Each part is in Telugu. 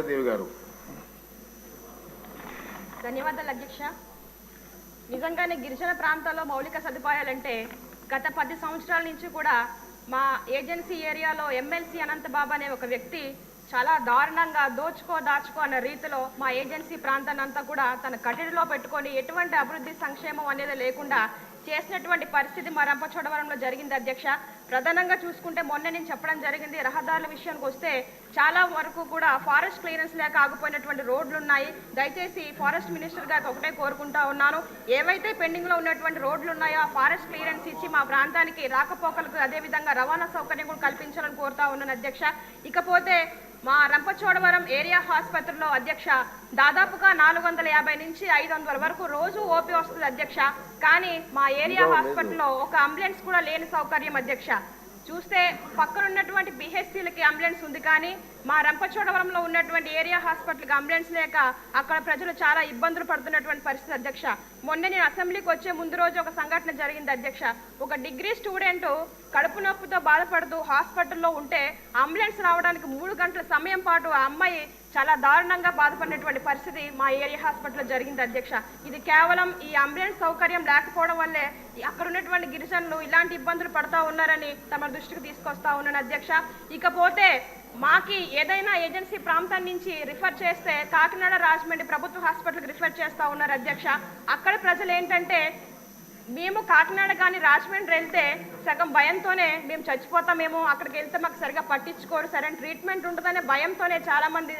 దేవి గారు. ధన్యవాదాలు అధ్యక్ష. నిజంగానే గిరిజన ప్రాంతాల్లో మౌలిక సదుపాయాలంటే గత 10 సంవత్సరాల నుంచి కూడా మా ఏజెన్సీ ఏరియాలో ఎమ్మెల్సీ అనంతబాబు అనే ఒక వ్యక్తి చాలా దారుణంగా దాచుకో అన్న రీతిలో మా ఏజెన్సీ ప్రాంతాన్ని అంతా కూడా తన కట్టడిలో పెట్టుకొని ఎటువంటి అభివృద్ధి సంక్షేమం అనేది లేకుండా చేసినటువంటి పరిస్థితి మా రంపచోడవరంలో జరిగింది అధ్యక్ష. ప్రధానంగా చూసుకుంటే మొన్న నేను చెప్పడం జరిగింది, రహదారుల విషయానికి వస్తే చాలా వరకు కూడా ఫారెస్ట్ క్లియరెన్స్ లేక ఆగిపోయినటువంటి రోడ్లు ఉన్నాయి. దయచేసి ఫారెస్ట్ మినిస్టర్ గారికి ఒకటే కోరుకుంటా ఉన్నాను, ఏవైతే పెండింగ్ లో ఉన్నటువంటి రోడ్లు ఉన్నాయో ఆ ఫారెస్ట్ క్లియరెన్స్ ఇచ్చి మా ప్రాంతానికి రాకపోకలకు అదేవిధంగా రవాణా సౌకర్యం కూడా కల్పించాలని కోరుతా ఉన్నాను అధ్యక్ష. ఇకపోతే మా రంపచోడవరం ఏరియా ఆసుపత్రిలో అధ్యక్ష దాదాపుగా 450 నుంచి 500 వరకు రోజు ఓపీ వస్తుంది అధ్యక్ష. కానీ మా ఏరియా హాస్పిటల్లో ఒక అంబులెన్స్ కూడా లేని సౌకర్యం అధ్యక్ష. చూస్తే పక్కన ఉన్నటువంటి బిహెచ్సిలకి అంబులెన్స్ ఉంది, కానీ మా రంపచోడవరంలో ఉన్నటువంటి ఏరియా హాస్పిటల్కి అంబులెన్స్ లేక అక్కడ ప్రజలు చాలా ఇబ్బందులు పడుతున్నటువంటి పరిస్థితి అధ్యక్ష. మొన్న నేను అసెంబ్లీకి వచ్చే ముందు రోజు ఒక సంఘటన జరిగింది అధ్యక్ష. ఒక డిగ్రీ స్టూడెంట్ కడుపు నొప్పితో బాధపడుతూ హాస్పిటల్లో ఉంటే అంబులెన్స్ రావడానికి 3 గంటల సమయం పాటు ఆ అమ్మాయి చాలా దారుణంగా బాధపడినటువంటి పరిస్థితి మా ఏరియా హాస్పిటల్లో జరిగింది అధ్యక్ష. ఇది కేవలం ఈ అంబులెన్స్ సౌకర్యం లేకపోవడం వల్లే అక్కడ ఉన్నటువంటి గిరిజనులు ఇలాంటి ఇబ్బందులు పడతా ఉన్నారని తమ దృష్టికి తీసుకొస్తా ఉన్నాను అధ్యక్ష. ఇకపోతే మాకి ఏదైనా ఏజెన్సీ ప్రాంతం నుంచి రిఫర్ చేస్తే కాకినాడ రాజమండ్రి ప్రభుత్వ హాస్పిటల్కి రిఫర్ చేస్తా ఉన్నారు అధ్యక్ష. అక్కడ ప్రజలు ఏంటంటే మేము కాకినాడ కానీ రాజమండ్రి వెళ్తే సగం భయంతోనే మేము చచ్చిపోతామేమో, అక్కడికి వెళ్తే మాకు సరిగా పట్టించుకోరు, సరైన ట్రీట్మెంట్ ఉంటుందనే భయంతోనే చాలా మంది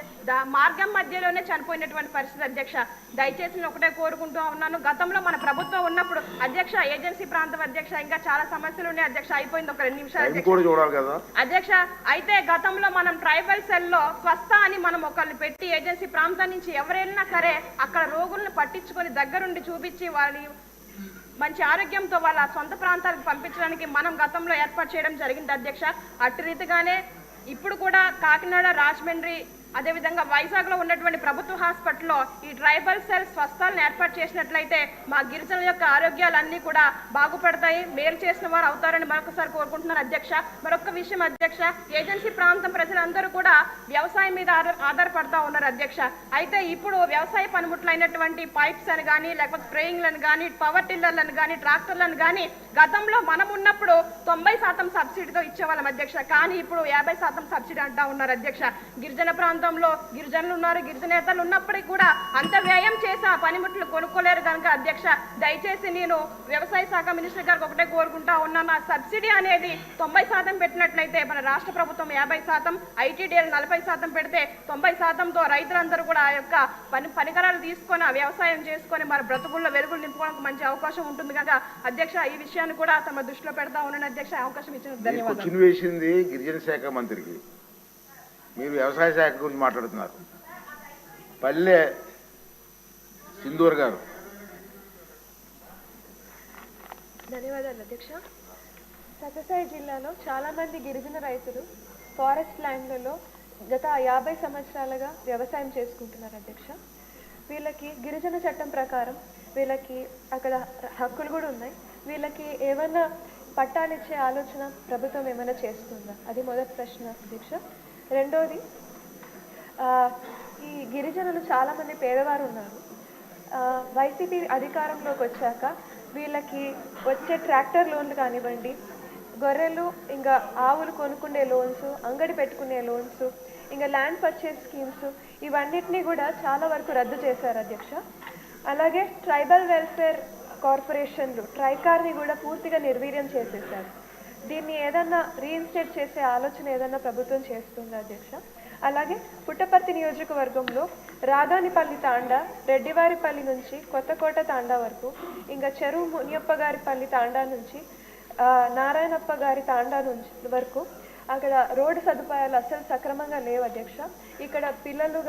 మార్గం మధ్యలోనే చనిపోయినటువంటి పరిస్థితి అధ్యక్ష. దయచేసి నేను ఒకటే కోరుకుంటూ ఉన్నాను, గతంలో మన ప్రభుత్వం ఉన్నప్పుడు అధ్యక్ష ఏజెన్సీ ప్రాంతం అధ్యక్ష ఇంకా చాలా సమస్యలు ఉన్నాయి అధ్యక్ష. అయిపోయింది, ఒక 2 నిమిషాలు అధ్యక్ష. అయితే గతంలో మనం ట్రైబల్ సెల్లో స్వస్థ అని మనం ఒకరిని పెట్టి ఏజెన్సీ ప్రాంతం నుంచి ఎవరైనా సరే అక్కడ రోగులను పట్టించుకొని దగ్గరుండి చూపించి వాళ్ళని మంచి ఆరోగ్యంతో వాళ్ళ సొంత ప్రాంతాలకు పంపించడానికి మనం గతంలో ఏర్పాటు చేయడం జరిగింది అధ్యక్ష. అట్టి రీతిగానే ఇప్పుడు కూడా కాకినాడ రాజమండ్రి అదేవిధంగా వైజాగ్లో ఉన్నటువంటి ప్రభుత్వ హాస్పిటల్లో ఈ ట్రైబల్ సెల్ స్వస్థాలను ఏర్పాటు చేసినట్లయితే మా గిరిజనుల యొక్క ఆరోగ్యాలన్నీ కూడా బాగుపడతాయి, మేలు చేసిన వారు అవుతారని మరొకసారి కోరుకుంటున్నాను అధ్యక్ష. మరొక విషయం అధ్యక్ష, ఏజెన్సీ ప్రాంతం ప్రజలందరూ కూడా వ్యవసాయం మీద ఆధారపడతా ఉన్నారు అధ్యక్ష. అయితే ఇప్పుడు వ్యవసాయ పనిముట్లైనటువంటి పైప్స్ అని కానీ లేకపోతే స్ప్రేయింగ్లను కానీ పవర్ టిల్లర్లను కానీ ట్రాక్టర్లను కానీ గతంలో మనం ఉన్నప్పుడు 90% సబ్సిడీతో ఇచ్చేవాళ్ళం అధ్యక్ష. కానీ ఇప్పుడు 50% సబ్సిడీ అంటా ఉన్నారు అధ్యక్ష. గిరిజన ప్రాంతంలో గిరిజనులు ఉన్నారు, గిరిజనేతలు ఉన్నప్పటికీ కూడా అంత వ్యయం చేసి ఆ పనిముట్లు కొనుక్కోలేరు కనుక అధ్యక్ష దయచేసి నేను వ్యవసాయ శాఖ మినిస్టర్ గారికి ఒకటే కోరుకుంటా ఉన్నాను, ఆ సబ్సిడీ అనేది 90% పెట్టినట్లయితే మన రాష్ట్ర ప్రభుత్వం 50%, ఐటీడీఎల్ 40% పెడితే 90%తో రైతులందరూ కూడా ఆ యొక్క పరికరాలు తీసుకొని ఆ వ్యవసాయం చేసుకొని మన బ్రతుకుల్లో వెలుగులు నింపుకోవడానికి మంచి అవకాశం ఉంటుంది కనుక అధ్యక్ష ఈ విషయాన్ని కూడా తమ దృష్టిలో పెడతా ఉన్నాను అధ్యక్ష. అవకాశం ఇచ్చిన ధన్యవాదాలు. వేసింది గిరిజన శాఖ మంత్రికి, మీరు వ్యవసాయ శాఖ గురించి మాట్లాడుతున్నారు. పల్లె సింధూర్ గారు. ధన్యవాదాలు అధ్యక్ష. సత్యసాయి జిల్లాలో చాలా మంది గిరిజన రైతులు ఫారెస్ట్ ల్యాండ్లలో గత 50 సంవత్సరాలుగా వ్యవసాయం చేసుకుంటున్నారు అధ్యక్ష. వీళ్ళకి గిరిజన చట్టం ప్రకారం వీళ్ళకి అక్కడ హక్కులు కూడా ఉన్నాయి. వీళ్ళకి ఏమైనా పట్టాలు ఇచ్చే ఆలోచన ప్రభుత్వం ఏమైనా చేస్తుందా? అది మొదటి ప్రశ్న అధ్యక్ష. రెండోది, ఈ గిరిజనులు చాలామంది పేదవారు ఉన్నారు. వైసీపీ అధికారంలోకి వచ్చాక వీళ్ళకి వచ్చే ట్రాక్టర్ లోన్లు కానివ్వండి, గొర్రెలు ఇంకా ఆవులు కొనుక్కునే లోన్స్, అంగడి పెట్టుకునే లోన్స్, ఇంకా ల్యాండ్ పర్చేస్ స్కీమ్స్ ఇవన్నిటినీ కూడా చాలా వరకు రద్దు చేశారు అధ్యక్ష. అలాగే ట్రైబల్ వెల్ఫేర్ కార్పొరేషన్లు ట్రైకార్ని కూడా పూర్తిగా నిర్వీర్యం చేసేశారు. దీన్ని ఏదన్నా రీఇన్స్టేట్ చేసే ఆలోచన ఏదన్నా ప్రభుత్వం చేస్తుందా అధ్యక్ష? అలాగే పుట్టపర్తి నియోజకవర్గంలో రాధానిపల్లి తాండా, రెడ్డివారిపల్లి నుంచి కొత్తకోట తాండా వరకు, ఇంకా చెరువు మునియప్ప గారిపల్లి తాండా నుంచి నారాయణప్ప గారి తాండా నుంచి వరకు అక్కడ రోడ్డు సదుపాయాలు అసలు సక్రమంగా లేవు అధ్యక్ష. ఇక్కడ పిల్లలు